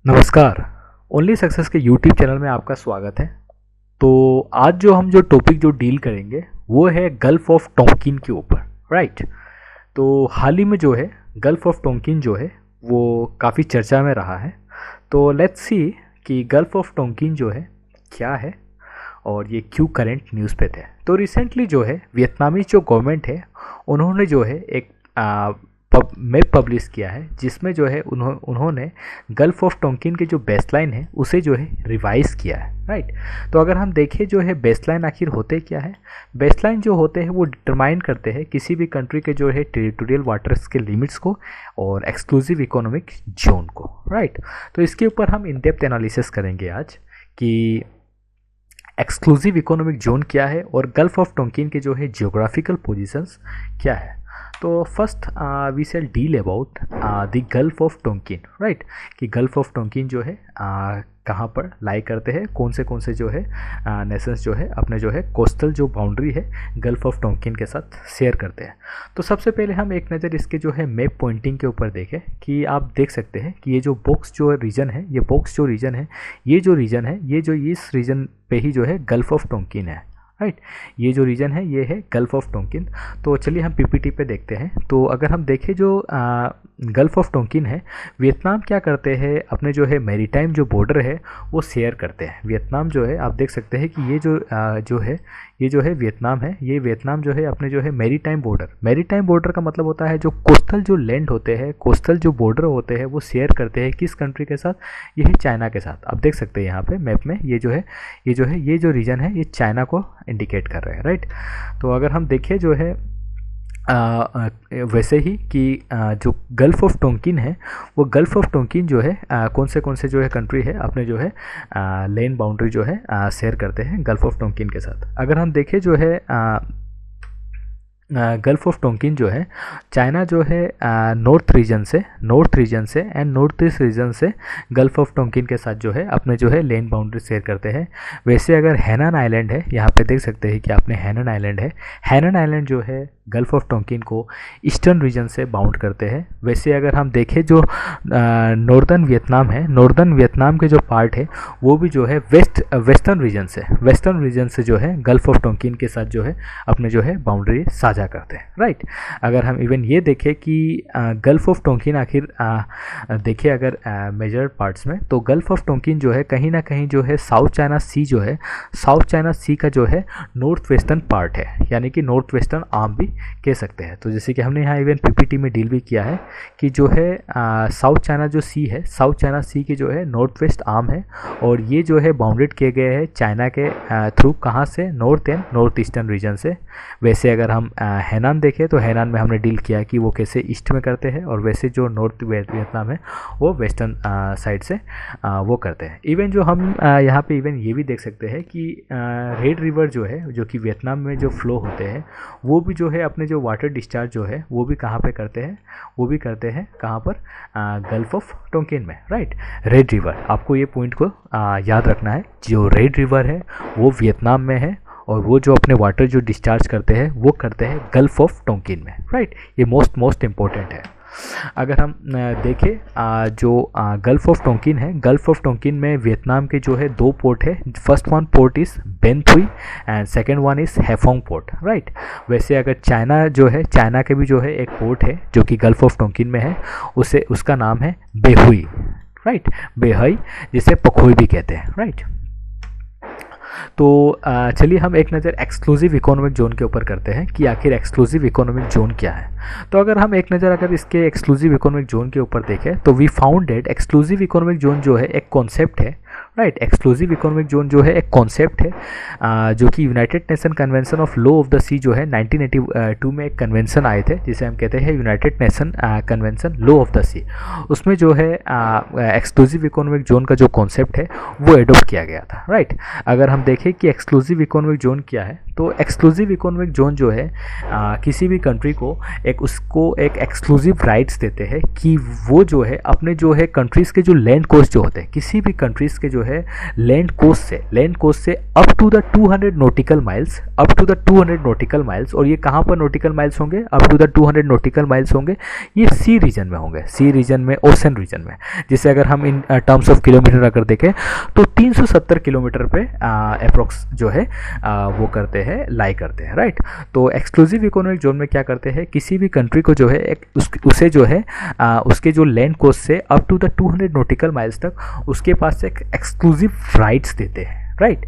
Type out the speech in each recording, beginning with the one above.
नमस्कार। Only success के YouTube channel में आपका स्वागत है। तो आज जो टॉपिक डील करेंगे वो है गल्फ ऑफ टोंकिन के ऊपर, राइट। तो हाल ही में जो है गल्फ ऑफ टोंकिन जो है वो काफ़ी चर्चा में रहा है। तो लेट्स सी कि गल्फ ऑफ टोंकिन जो है क्या है और ये क्यों करंट न्यूज़ पे थे। तो रिसेंटली जो है वियतनामी जो गवर्नमेंट है उन्होंने जो है एक मैप पब्लिश किया है जिसमें जो है उन्होंने गल्फ ऑफ टोंकिन के जो बेसलाइन है उसे जो है रिवाइज किया है, राइट। तो अगर हम देखें जो है बेसलाइन आखिर होते क्या है, बेसलाइन जो होते हैं वो डिटरमाइन करते हैं किसी भी कंट्री के जो है टेरिटोरियल वाटर्स के लिमिट्स को और एक्सक्लूसिव इकोनॉमिक जोन को, राइट। तो इसके ऊपर हम इन डेप्थ एनालिसिस करेंगे आज कि एक्सक्लूसिव इकोनॉमिक जोन क्या है और गल्फ ऑफ टोंकिन के जो है जियोग्राफिकल पोजीशंस क्या है। तो first we shall deal about the Gulf of Tonkin, right, कि गल्फ ऑफ टोंकिन जो है कहाँ पर लाई करते हैं, कौन से जो है नेशंस जो है अपने जो है कोस्टल जो बाउंड्री है गल्फ ऑफ टोंकिन के साथ शेयर करते हैं। तो सबसे पहले हम एक नज़र इसके जो है मैप पॉइंटिंग के ऊपर देखें कि आप देख सकते हैं कि ये जो बॉक्स जो रीजन है, ये बॉक्स जो रीजन है, ये जो रीजन है, ये जो इस रीजन पे ही जो है गल्फ ऑफ टोंकिन है, राइट। ये जो रीजन है ये है गल्फ ऑफ टोंकिन। तो चलिए हम पीपीटी पे देखते हैं। तो अगर हम देखें जो गल्फ ऑफ टोंकिन है, वियतनाम क्या करते हैं अपने जो है मैरीटाइम जो बॉर्डर है वो शेयर करते हैं। वियतनाम जो है आप देख सकते हैं कि ये जो है वियतनाम है, ये वियतनाम जो है अपने जो है मैरीटाइम बॉर्डर का मतलब होता है जो कोस्टल जो लैंड होते हैं, कोस्टल जो बॉर्डर होते हैं वो शेयर करते हैं किस कंट्री के साथ, ये है चाइना के साथ। आप देख सकते हैं यहाँ पे मैप में ये जो रीजन है ये चाइना को इंडिकेट कर रहे हैं, राइट। तो अगर हम देखें जो है वैसे ही कि जो गल्फ ऑफ टोंकिन है वो गल्फ ऑफ टोंकिन जो है कौन से जो है कंट्री है अपने जो है लैंड बाउंड्री जो है शेयर करते हैं गल्फ ऑफ टोंकिन के साथ। अगर हम देखें जो है गल्फ ऑफ टोंकिन जो है चाइना जो है नॉर्थ रीजन से एंड नॉर्थ ईस्ट रीजन से गल्फ ऑफ टोंकिन के साथ जो है अपने जो है लैंड बाउंड्री शेयर करते हैं। वैसे अगर हैनन आइलैंड है, यहाँ पे देख सकते हैं कि आपने हैनन आइलैंड है, हैनन आइलैंड जो है गल्फ ऑफ टोंकिन को ईस्टर्न रीजन से बाउंड करते हैं। वैसे अगर हम देखें जो नॉर्दर्न वियतनाम है, नॉर्दर्न वियतनाम के जो पार्ट है वो भी जो है वेस्टर्न रीजन से जो है गल्फ ऑफ टोंकिन के साथ जो है अपने जो है बाउंड्री साझा करते हैं, राइट। अगर हम इवन ये देखें कि गल्फ ऑफ टोंकिन आखिर देखें अगर मेजर पार्ट्स में, तो गल्फ ऑफ टोंकिन जो है कहीं ना कहीं जो है साउथ चाइना सी का जो है नॉर्थ वेस्टर्न पार्ट है, यानी कि नॉर्थ वेस्टर्न आर्म भी कह सकते हैं। तो जैसे कि हमने यहाँ इवन पीपीटी में डील भी किया है कि जो है साउथ चाइना जो सी है, साउथ चाइना सी की जो है नॉर्थ वेस्ट आर्म है और ये जो है बाउंडेड किए गए हैं चाइना के थ्रू, कहाँ से, north and north eastern region से। वैसे अगर हम हैनान देखें तो हैनान में हमने डील किया कि वो कैसे ईस्ट में करते हैं और वैसे जो नॉर्थ वियतनाम है वो वेस्टर्न साइड से वो करते हैं। इवन जो हम यहाँ पे इवन ये भी देख सकते हैं कि रेड रिवर जो है जो कि वियतनाम में जो फ्लो होते हैं वो भी जो है अपने जो वाटर डिस्चार्ज जो है वो भी कहाँ पे करते हैं, वो भी करते हैं कहाँ पर, गल्फ ऑफ टोंकिन में, राइट। रेड रिवर, आपको ये पॉइंट को याद रखना है, जो रेड रिवर है वो वियतनाम में है और वो जो अपने वाटर जो डिस्चार्ज करते हैं वो करते हैं गल्फ ऑफ टोंकिन में, राइट। ये मोस्ट इम्पोर्टेंट है। अगर हम देखें जो गल्फ ऑफ टोंकिन है, गल्फ ऑफ टोंकिन में वियतनाम के जो है 2 पोर्ट है। First one port is Ben Thuy and second one is Haiphong port, right. वैसे अगर चाइना जो है, चाइना के भी जो है एक पोर्ट है जो कि गल्फ ऑफ टोंकिन में है, उसका नाम है बेहुई, राइट, बेहई, जिसे पखोई भी कहते हैं, राइट। तो चलिए हम एक नज़र एक्सक्लूसिव इकोनॉमिक जोन के ऊपर करते हैं कि आखिर एक्सक्लूसिव इकोनॉमिक जोन क्या है। तो अगर हम एक नज़र अगर इसके एक्सक्लूसिव इकोनॉमिक जोन के ऊपर देखें तो we found that exclusive economic zone जो है एक कॉन्सेप्ट है, राइट। एक्सक्लूसिव इकोनॉमिक जोन जो है एक कॉन्सेप्ट है जो कि United Nation Convention of Law of the Sea जो है 1982 में एक कन्वेंशन आए थे जिसे हम कहते हैं United Nation Convention Law of the Sea. उसमें जो है एक्सक्लूसिव इकोनॉमिक जोन का जो कॉन्सेप्ट है वो एडोप्ट किया गया था, राइट। अगर हम देखें कि एक्सक्लूसिव इकोनॉमिक जोन क्या है, तो एक्सक्लूसिव इकोनॉमिक जोन जो है किसी भी कंट्री को उसको एक एक्सक्लूसिव राइट्स देते हैं कि वो जो है अपने जो है कंट्रीज़ के जो लैंड कोस्ट जो होते हैं, किसी भी कंट्रीज़ के जो है लैंड कोस्ट से up to the 200 nautical miles, up to the 200 nautical miles. और ये कहाँ पर नॉटिकल माइल्स होंगे? Up to the 200 nautical miles होंगे, ये सी रीजन में होंगे, सी रीजन में, ओशन रीजन में। जिसे अगर हम इन टर्म्स ऑफ किलोमीटर अगर देखें तो 370 किलोमीटर पे अप्रोक्स जो है वो करते हैं, लाई करते हैं, राइट। तो एक्सक्लूसिव इकोनॉमिक जोन में क्या करते हैं, किसी भी कंट्री को जो है उसे जो है उसके जो लैंड कोस्ट से up to the 200 nautical miles तक उसके पास एक एक्सक्लूसिव राइट्स देते हैं, राइट।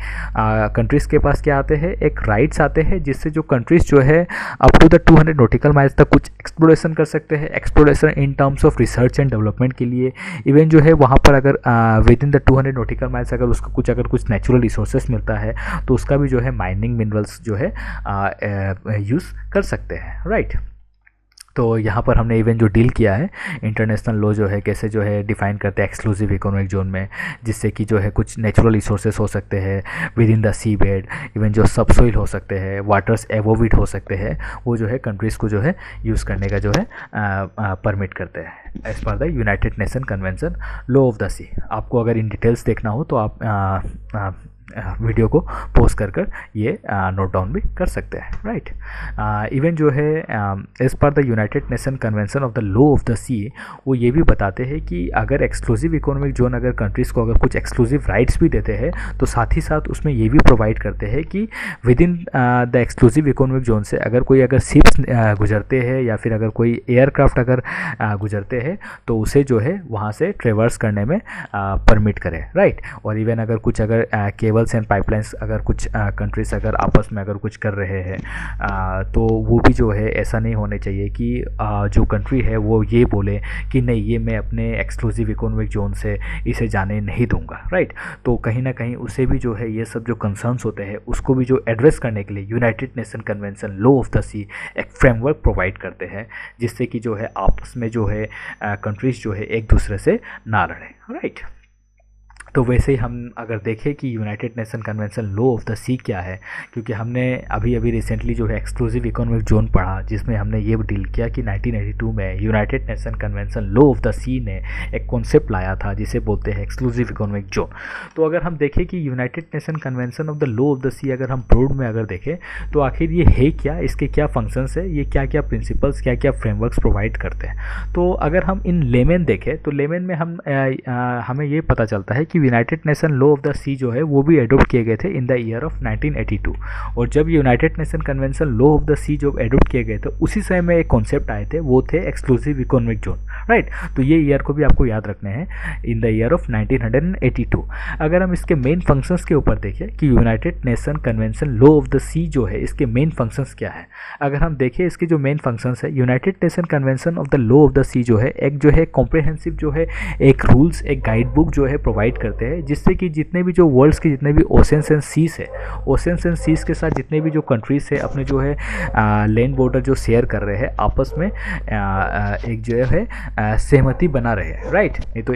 कंट्रीज़ के पास क्या आते हैं, एक राइट्स आते हैं जिससे जो कंट्रीज़ जो है up to the 200 nautical miles तक कुछ एक्सप्लोरेशन कर सकते हैं, exploration in terms of research and development के लिए। इवन जो है वहाँ पर अगर within the 200 nautical miles अगर उसको अगर कुछ नेचुरल रिसोर्सेज मिलता है तो उसका भी जो है माइनिंग मिनरल्स जो है यूज़ कर सकते हैं, राइट। तो यहाँ पर हमने इवन जो डील किया है इंटरनेशनल लॉ जो है कैसे जो है डिफ़ाइन करते हैं एक्सक्लूसिव इकोनॉमिक जोन में, जिससे कि जो है कुछ नेचुरल रिसोर्सेज हो सकते हैं within the seabed, even जो सबसोइल हो सकते हैं, वाटर्स एवोविड हो सकते हैं, वो जो है कंट्रीज़ को जो है यूज़ करने का जो है परमिट करते हैं एज पर the United Nation Convention Law of the Sea. आपको अगर इन डिटेल्स देखना हो तो आप वीडियो को पॉज कर ये नोट डाउन भी कर सकते हैं, राइट। इवन जो है एज पर the United Nation Convention of the Law of the Sea, वो ये भी बताते हैं कि अगर एक्सक्लूसिव इकोनॉमिक जोन अगर कंट्रीज़ को अगर कुछ एक्सक्लूसिव राइट्स भी देते हैं तो साथ ही साथ उसमें ये भी प्रोवाइड करते हैं कि with in the exclusive economic zone से अगर शिप्स गुजरते हैं या फिर अगर कोई एयरक्राफ्ट अगर गुजरते हैं तो उसे जो है वहाँ से ट्रेवर्स करने में परमिट करें, राइट। और इवन अगर कुछ अगर केबल्स एंड पाइपलाइंस अगर कुछ कंट्रीज अगर आपस में अगर कुछ कर रहे हैं तो वो भी जो है ऐसा नहीं होने चाहिए कि जो कंट्री है वो ये बोले कि नहीं ये मैं अपने एक्सक्लूसिव इकोनॉमिक जोन से इसे जाने नहीं दूंगा, राइट। तो कहीं ना कहीं उसे भी जो है ये सब जो कंसर्न्स होते हैं उसको भी जो एड्रेस करने के लिए United Nation Convention Law of the Sea एक फ्रेमवर्क प्रोवाइड करते हैं जिससे कि जो है आपस में जो है कंट्रीज जो है एक दूसरे से ना लड़े, राइट। तो वैसे ही हम अगर देखें कि United Nation Convention Law of the Sea क्या है, क्योंकि हमने अभी रिसेंटली जो है एक्सक्लूसिव इकोनॉमिक जोन पढ़ा जिसमें हमने ये डील किया कि 1982 में United Nation Convention Law of the Sea ने एक कॉन्सेप्ट लाया था जिसे बोलते हैं एक्सक्लूसिव इकोनॉमिक जोन। तो अगर हम देखें कि United Nation Convention of the Law of the Sea अगर हम ब्रॉड में अगर देखें तो आखिर ये है क्या, इसके क्या फंक्शंस है, ये क्या क्या प्रिंसिपल्स क्या क्या फ्रेमवर्क्स प्रोवाइड करते हैं। तो अगर हम इन लेमन देखें तो लेमन में हमें ये पता चलता है कि United Nation Law of the Sea जो है वो भी एडोप्ट किए गए थे इन द ईयर ऑफ 1982। और जब United Nation Convention Law of the Sea जो एडोप्ट किए गए थे उसी समय में एक कॉन्सेप्ट आए थे, वो थे एक्सक्लूसिव इकोनॉमिक जोन, राइट। तो ये ईयर को भी आपको याद रखने हैं, इन द ईयर ऑफ 1982। अगर हम इसके मेन फंक्शंस के ऊपर देखें कि United Nation Convention Law of the Sea जो है इसके मेन फंक्शंस क्या है, अगर हम देखें इसके जो मेन फंक्शंस है, United Nation Convention of the Law of the Sea जो है एक कॉम्प्रिहेंसिव जो है एक रूल्स एक गाइड बुक जो है प्रोवाइड करते हैं जिससे कि जितने भी जो वर्ल्ड्स के जितने भी ओशंस एंड सीज है, ओशंस एंड सीज के साथ जितने भी जो कंट्रीज है अपने जो है लैंड बॉर्डर जो शेयर कर रहे हैं आपस में एक जो है सहमति बना रहे हैं, राइट। नहीं तो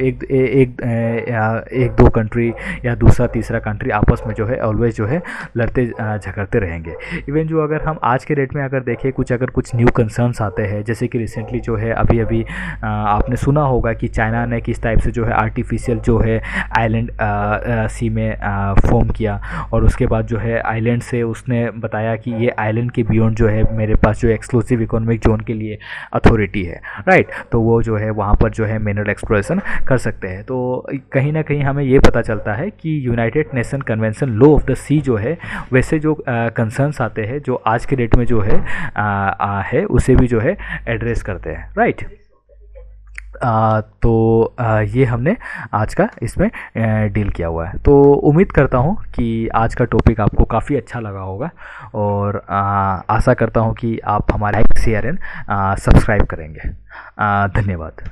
एक दो कंट्री या दूसरा तीसरा कंट्री आपस में जो है ऑलवेज जो है लड़ते झगड़ते रहेंगे। इवन जो अगर हम आज के डेट में अगर देखें कुछ न्यू कंसर्न्स आते हैं, जैसे कि रिसेंटली जो है अभी आपने सुना होगा कि चाइना ने किस टाइप से जो है आर्टिफिशियल जो है आइलैंड सी में फॉर्म किया और उसके बाद जो है आइलैंड से उसने बताया कि ये आइलैंड के बियॉन्ड जो है मेरे पास जो एक्सक्लूसिव इकोनॉमिक जोन के लिए अथॉरिटी है, राइट। तो वो जो है वहाँ पर जो है मिनरल एक्सप्लोरेशन कर सकते हैं। तो कहीं ना कहीं हमें ये पता चलता है कि United Nation Convention Law of the Sea जो है वैसे जो कंसर्न्स आते हैं जो आज के डेट में जो है उसे भी जो है एड्रेस करते हैं, राइट। तो ये हमने आज का इसमें डील किया हुआ है। तो उम्मीद करता हूँ कि आज का टॉपिक आपको काफ़ी अच्छा लगा होगा और आशा करता हूँ कि आप हमारे लाइक शेयर एंड सब्सक्राइब करेंगे। धन्यवाद।